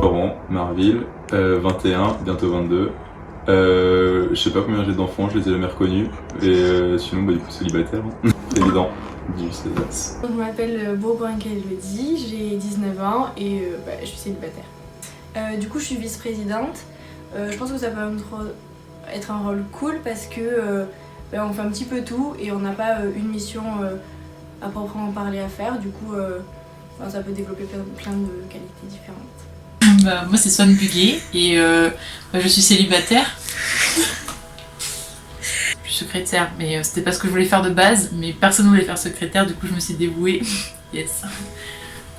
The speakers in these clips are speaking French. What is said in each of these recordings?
Florent Marville, 21, bientôt 22. Je sais pas combien j'ai d'enfants, je les ai jamais reconnus. Et sinon, du coup, célibataire. Président du CESVAS. Je m'appelle Bourgoin-Elodie, j'ai 19 ans et je suis célibataire. Du coup, je suis vice-présidente. Je pense que ça peut être un rôle cool parce que on fait un petit peu tout et on n'a pas une mission à proprement parler à faire. Du coup, ça peut développer plein de qualités différentes. Moi, c'est Swan Buguet et je suis célibataire. Je suis secrétaire, mais c'était pas ce que je voulais faire de base, mais personne ne voulait faire secrétaire, du coup je me suis dévouée. Yes.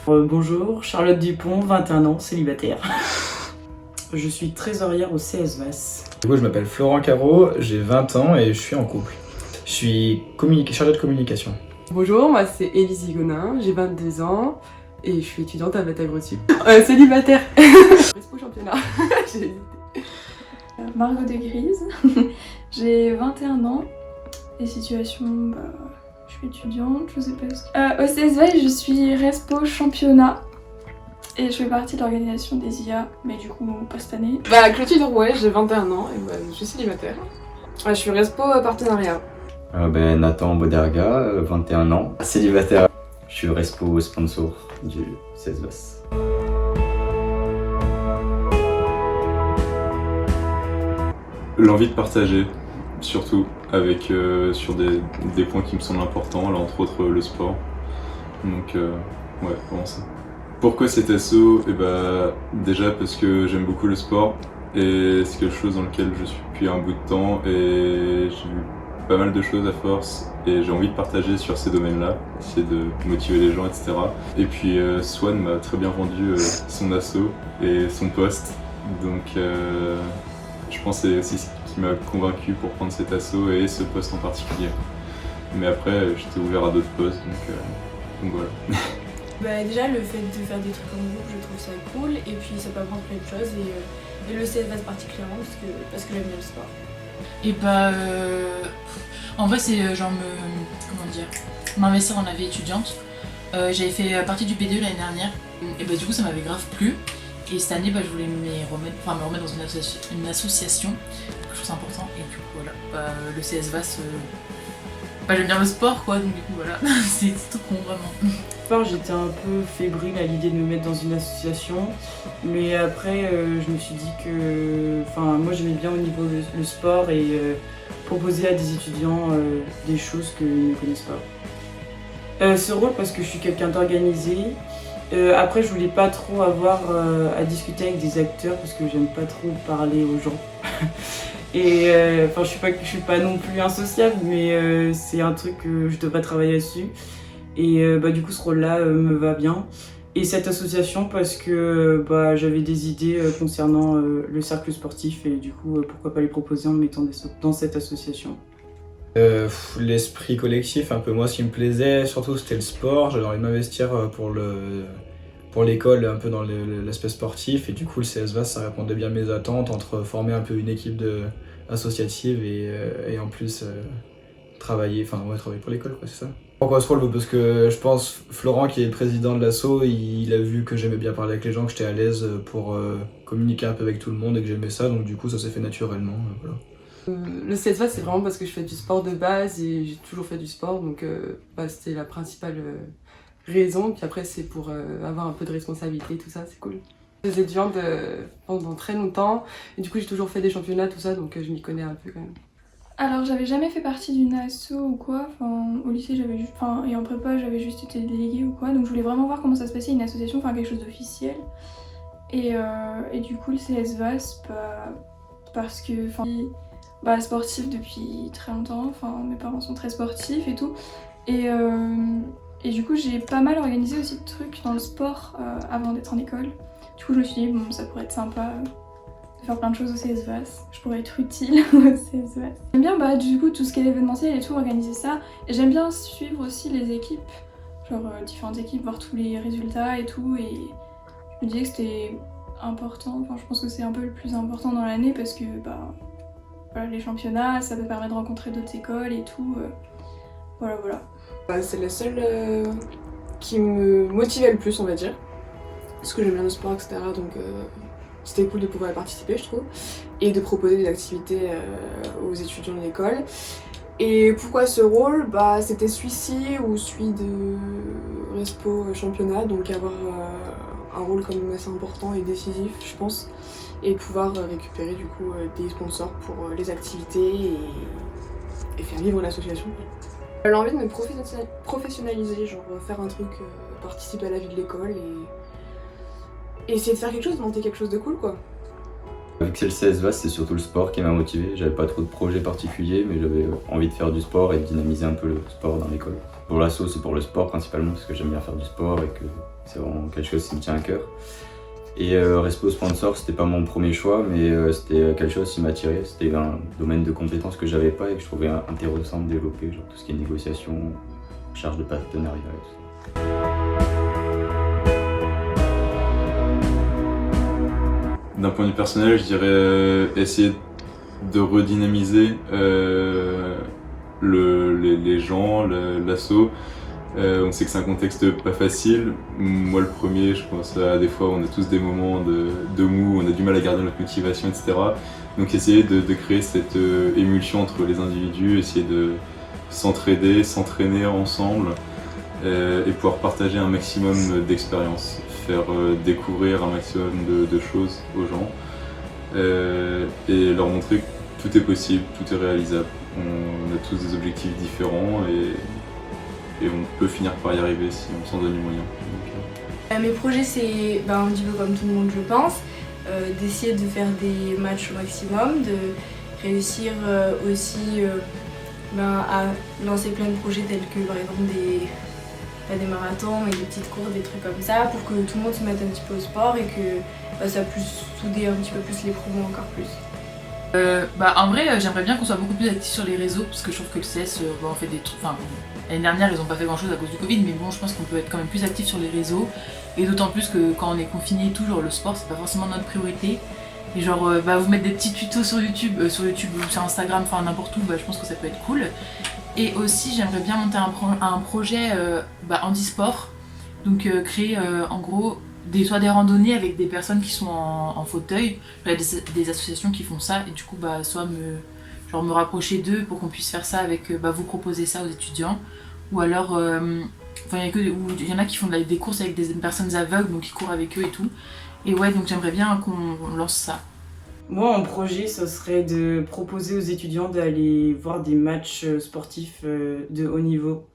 Bonjour, Charlotte Dupont, 21 ans, célibataire. Je suis trésorière au CESVAS. Du coup, je m'appelle Florent Caro, j'ai 20 ans et je suis en couple. Je suis chargé de communication. Bonjour, moi c'est Élise Higonin, j'ai 22 ans et je suis étudiante à Batagrosup. Célibataire. Respo championnat. J'ai hésité. Margot de Grise, j'ai 21 ans et situation, je suis étudiante, je sais pas. Au CSV, je suis Respo championnat et je fais partie de l'organisation des IA, mais du coup pas cette année. Clotilde Rouet, j'ai 21 ans et je suis célibataire. Je suis Respo partenariat. Nathan Boderga, 21 ans, célibataire. Je suis Respo sponsor du CESVAS. L'envie de partager, surtout, avec sur des points qui me semblent importants, là entre autres le sport. Donc ouais, vraiment ça. Pourquoi cet asso? Déjà parce que j'aime beaucoup le sport et c'est quelque chose dans lequel je suis depuis un bout de temps et j'ai vu pas mal de choses à force et j'ai envie de partager sur ces domaines-là, essayer de motiver les gens, etc. Et puis Swan m'a très bien vendu son asso et son poste, donc je pense que c'est aussi ce qui m'a convaincu pour prendre cet asso et ce poste en particulier. Mais après, j'étais ouvert à d'autres postes, donc voilà. Déjà, le fait de faire des trucs en groupe, je trouve ça cool. Et puis, ça peut apprendre plein de choses. Et le CSVAS particulièrement, parce que j'aime bien le sport. Et en vrai, c'est m'investir dans la vie étudiante. J'avais fait partie du BDE l'année dernière. Et du coup, ça m'avait grave plu. Et cette année, je voulais me remettre dans une association, quelque chose d'important. Et du coup, voilà, le CSVAS, j'aime bien le sport, quoi, donc du coup, voilà, c'est tout con, vraiment. Au départ, j'étais un peu fébrile à l'idée de me mettre dans une association, mais après, je me suis dit que, moi, j'aimais bien au niveau le sport et proposer à des étudiants des choses qu'ils ne connaissent pas. Ce rôle, parce que je suis quelqu'un d'organisé. Après, je voulais pas trop avoir à discuter avec des acteurs parce que j'aime pas trop parler aux gens. Et je suis pas non plus insociable, mais c'est un truc que je devrais travailler dessus. Et du coup, ce rôle-là me va bien. Et cette association parce que j'avais des idées concernant le cercle sportif et du coup, pourquoi pas les proposer en me mettant dans cette association. L'esprit collectif, un peu moi, ce qui me plaisait, surtout c'était le sport. J'avais envie de m'investir pour l'école, un peu dans l'aspect sportif. Et du coup, le CESVAS, ça répondait bien à mes attentes entre former un peu une équipe associative et en plus travailler pour l'école, quoi, c'est ça. Pourquoi ce rôle? Parce que je pense Florent, qui est le président de l'asso, il a vu que j'aimais bien parler avec les gens, que j'étais à l'aise pour communiquer un peu avec tout le monde et que j'aimais ça. Donc du coup, ça s'est fait naturellement. Voilà. Le CSVAS, c'est vraiment parce que je fais du sport de base et j'ai toujours fait du sport, donc c'était la principale raison. Puis après, c'est pour avoir un peu de responsabilité, tout ça, c'est cool. J'étais étudiante pendant très longtemps et du coup, j'ai toujours fait des championnats, tout ça, donc je m'y connais un peu quand même. Alors, j'avais jamais fait partie d'une asso ou quoi. Au lycée, et en prépa, j'avais juste été déléguée ou quoi. Donc, je voulais vraiment voir comment ça se passait, une association, quelque chose d'officiel. Et du coup, le CSVAS, parce que sportif depuis très longtemps, mes parents sont très sportifs et tout. Et du coup, j'ai pas mal organisé aussi de trucs dans le sport avant d'être en école. Du coup, je me suis dit, ça pourrait être sympa de faire plein de choses au CSVAS. Je pourrais être utile au CSVAS. J'aime bien du coup tout ce qui est événementiel et tout, organiser ça. Et j'aime bien suivre aussi les équipes, différentes équipes, voir tous les résultats et tout. Et je me disais que c'était important, je pense que c'est un peu le plus important dans l'année parce que les championnats, ça peut permettre de rencontrer d'autres écoles et tout. Voilà. C'est la seule qui me motivait le plus, on va dire. parce que j'aime bien le sport, etc. Donc c'était cool de pouvoir y participer, je trouve, et de proposer des activités aux étudiants de l'école. Et pourquoi ce rôle? Bah, c'était celui-ci ou celui de Respo championnat, donc avoir un rôle quand même assez important et décisif, je pense, et pouvoir récupérer du coup des sponsors pour les activités et faire vivre l'association. J'ai envie de me professionnaliser, genre faire un truc, participer à la vie de l'école et essayer de faire quelque chose, de monter quelque chose de cool quoi. Vu que c'est le CSVAS, c'est surtout le sport qui m'a motivé. J'avais pas trop de projets particuliers, mais j'avais envie de faire du sport et de dynamiser un peu le sport dans l'école. Pour l'asso, c'est pour le sport principalement, parce que j'aime bien faire du sport et que c'est vraiment quelque chose qui me tient à cœur. Et Respo Sponsor, c'était pas mon premier choix, mais c'était quelque chose qui m'attirait. C'était un domaine de compétences que j'avais pas et que je trouvais intéressant de développer, genre tout ce qui est négociation, charge de partenariat et tout ça. D'un point de vue personnel, je dirais essayer de redynamiser les gens, l'asso. On sait que c'est un contexte pas facile. Moi le premier, je pense à des fois on a tous des moments de mou, on a du mal à garder notre motivation, etc. Donc essayer de créer cette émulsion entre les individus, essayer de s'entraider, s'entraîner ensemble et pouvoir partager un maximum d'expériences, faire découvrir un maximum de choses aux gens et leur montrer que tout est possible, tout est réalisable. On a tous des objectifs différents et on peut finir par y arriver si on s'en donne les moyens. Mes projets, c'est un petit peu comme tout le monde, je pense, d'essayer de faire des matchs au maximum, de réussir aussi à lancer plein de projets tels que par exemple des marathons et des petites courses, des trucs comme ça, pour que tout le monde se mette un petit peu au sport et que ça puisse souder un petit peu plus les promos encore plus. En vrai, j'aimerais bien qu'on soit beaucoup plus actifs sur les réseaux, parce que je trouve que le CS, on fait des trucs. Enfin, l'année dernière, ils ont pas fait grand chose à cause du Covid, mais bon, je pense qu'on peut être quand même plus actifs sur les réseaux, et d'autant plus que quand on est confiné et tout, genre le sport, c'est pas forcément notre priorité. Et genre, vous mettre des petits tutos sur YouTube ou sur Instagram, enfin n'importe où, je pense que ça peut être cool. Et aussi, j'aimerais bien monter un projet handisport, donc créer en gros soit des randonnées avec des personnes qui sont en fauteuil. Il y a des associations qui font ça et du coup soit me rapprocher d'eux pour qu'on puisse faire ça avec vous proposer ça aux étudiants, ou alors il y en a qui font des courses avec des personnes aveugles, donc qui courent avec eux et tout. Et ouais, donc j'aimerais bien qu'on lance ça. Moi, mon projet, ce serait de proposer aux étudiants d'aller voir des matchs sportifs de haut niveau.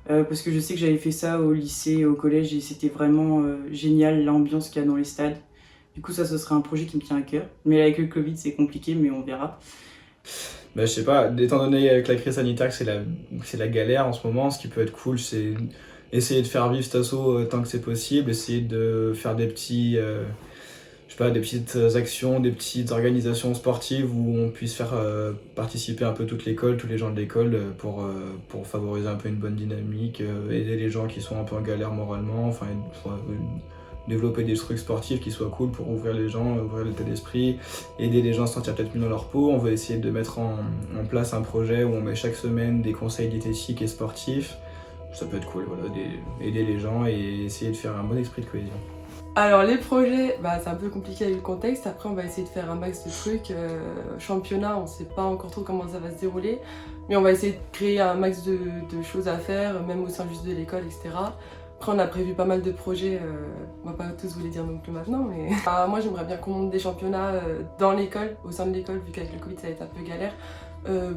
Parce que je sais que j'avais fait ça au lycée, au collège, et c'était vraiment génial l'ambiance qu'il y a dans les stades. Du coup, ça, ce serait un projet qui me tient à cœur. Mais avec le Covid, c'est compliqué, mais on verra. Je sais pas, étant donné avec la crise sanitaire que c'est la galère en ce moment, ce qui peut être cool, c'est essayer de faire vivre cet asso tant que c'est possible, essayer de faire des petits... des petites actions, des petites organisations sportives où on puisse faire participer un peu toute l'école, tous les gens de l'école pour favoriser un peu une bonne dynamique, aider les gens qui sont un peu en galère moralement, développer des trucs sportifs qui soient cool pour ouvrir les gens, ouvrir l'état d'esprit, aider les gens à se sentir peut-être mieux dans leur peau. On va essayer de mettre en place un projet où on met chaque semaine des conseils diététiques et sportifs. Ça peut être cool, aider les gens et essayer de faire un bon esprit de cohésion. Alors les projets, c'est un peu compliqué avec le contexte. Après on va essayer de faire un max de trucs. Championnat, on sait pas encore trop comment ça va se dérouler. Mais on va essayer de créer un max de choses à faire, même au sein juste de l'école, etc. Après on a prévu pas mal de projets, on va pas tous vous les dire non plus maintenant, mais... moi j'aimerais bien qu'on monte des championnats dans l'école, au sein de l'école, vu qu'avec le Covid ça va être un peu galère.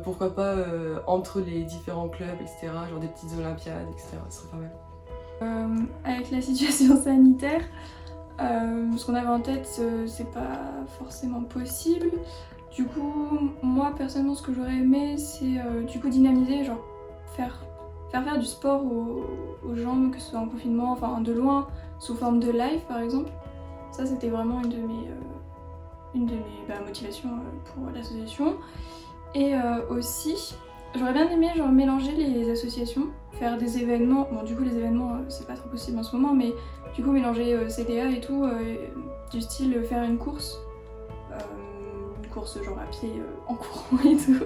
Pourquoi pas entre les différents clubs, etc. Genre des petites olympiades, etc. Ce serait pas mal. Avec la situation sanitaire, ce qu'on avait en tête, c'est pas forcément possible. Du coup, moi personnellement, ce que j'aurais aimé, c'est dynamiser, genre faire du sport aux gens, que ce soit en confinement, de loin, sous forme de live par exemple. Ça, c'était vraiment une de mes motivations pour l'association. Et aussi, j'aurais bien aimé mélanger les associations, faire des événements. Bon, du coup, les événements, c'est pas trop possible en ce moment, mais du coup, mélanger CDA et tout, du style faire une course genre à pied en courant et tout,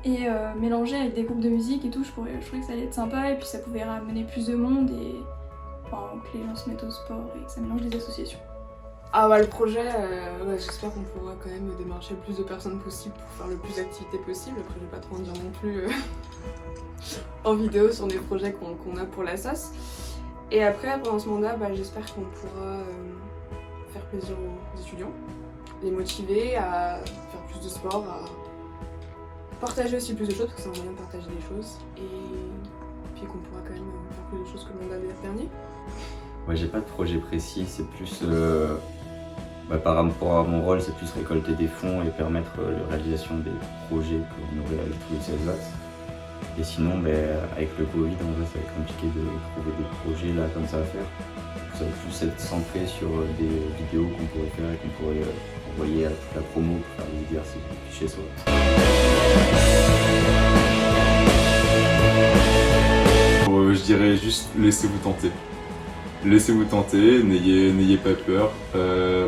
et mélanger avec des groupes de musique et tout. Je trouvais que ça allait être sympa et puis ça pouvait ramener plus de monde que les gens se mettent au sport et que ça mélange les associations. Ah bah le projet, j'espère qu'on pourra quand même démarcher le plus de personnes possible pour faire le plus d'activités possible. Après je vais pas trop en dire non plus en vidéo sur des projets qu'on a pour la SOS. Et après pendant ce mandat, j'espère qu'on pourra faire plaisir aux étudiants, les motiver à faire plus de sport, à partager aussi plus de choses, parce que c'est un moyen de partager des choses, et puis qu'on pourra quand même faire plus de choses que le mandat dernier. Ouais, j'ai pas de projet précis, c'est plus par rapport à mon rôle, c'est plus récolter des fonds et permettre la réalisation des projets pour nourrir avec tous les SESVAS. Et sinon, avec le Covid, en vrai, ça va être compliqué de trouver des projets là comme ça à faire. Ça va plus être centré sur des vidéos qu'on pourrait faire et qu'on pourrait envoyer à toute la promo pour faire des exercices depuis chez soi. Je dirais juste laissez-vous tenter. Laissez-vous tenter, n'ayez pas peur.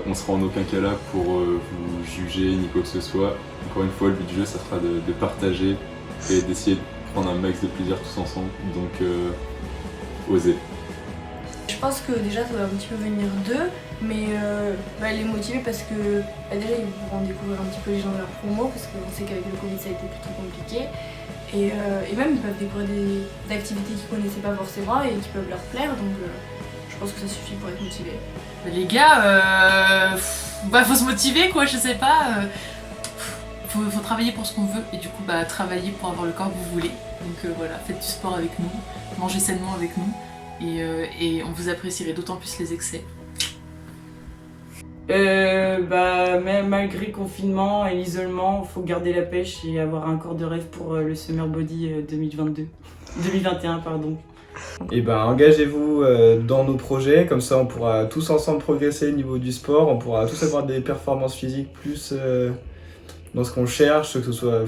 On sera en aucun cas là pour vous juger ni quoi que ce soit. Encore une fois, le but du jeu, ça sera de partager et d'essayer de prendre un max de plaisir tous ensemble. Donc, osez. Je pense que déjà ça va un petit peu venir d'eux, mais les motiver parce que déjà ils pourront découvrir un petit peu les gens de la promo, parce qu'on sait qu'avec le Covid ça a été plutôt compliqué. Et même ils peuvent découvrir des activités qu'ils connaissaient pas forcément et qui peuvent leur plaire, donc je pense que ça suffit pour être motivé. Les gars, faut se motiver quoi, je sais pas. Faut travailler pour ce qu'on veut et du coup travailler pour avoir le corps que vous voulez. Donc voilà, faites du sport avec nous, mangez sainement avec nous et on vous apprécierait d'autant plus les excès. Même malgré le confinement et l'isolement, il faut garder la pêche et avoir un corps de rêve pour le Summer Body 2021 pardon. Et engagez-vous dans nos projets, comme ça on pourra tous ensemble progresser au niveau du sport, on pourra tous avoir des performances physiques plus dans ce qu'on cherche, que ce soit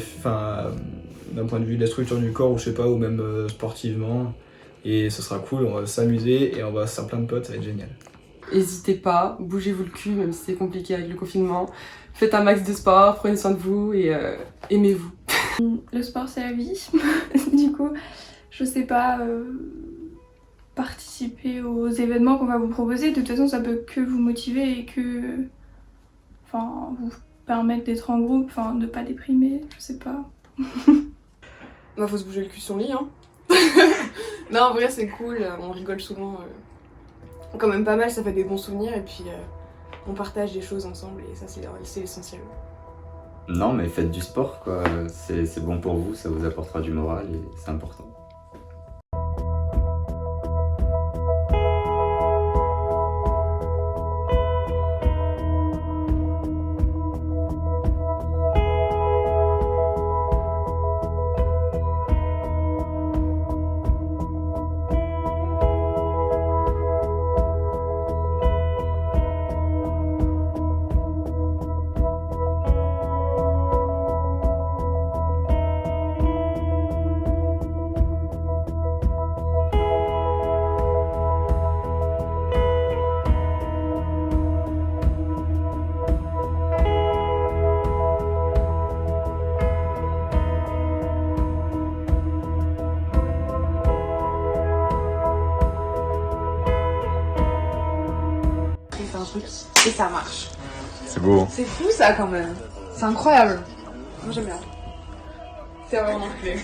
d'un point de vue de la structure du corps ou je sais pas, ou même sportivement. Et ce sera cool, on va s'amuser et on va se faire plein de potes, ça va être génial. N'hésitez pas, bougez-vous le cul, même si c'est compliqué avec le confinement. Faites un max de sport, prenez soin de vous et aimez-vous. Le sport c'est la vie, du coup, je sais pas, participer aux événements qu'on va vous proposer, de toute façon ça peut que vous motiver et que vous permettre d'être en groupe, de pas déprimer, je sais pas. Faut se bouger le cul sur le lit, hein. Non, en vrai c'est cool, on rigole souvent. Quand même pas mal, ça fait des bons souvenirs et puis on partage des choses ensemble et ça c'est l'essentiel. Non mais faites du sport quoi, c'est bon pour vous, ça vous apportera du moral et c'est important. Et ça marche. C'est beau. C'est fou ça quand même. C'est incroyable. Moi j'aime bien. C'est vraiment clé.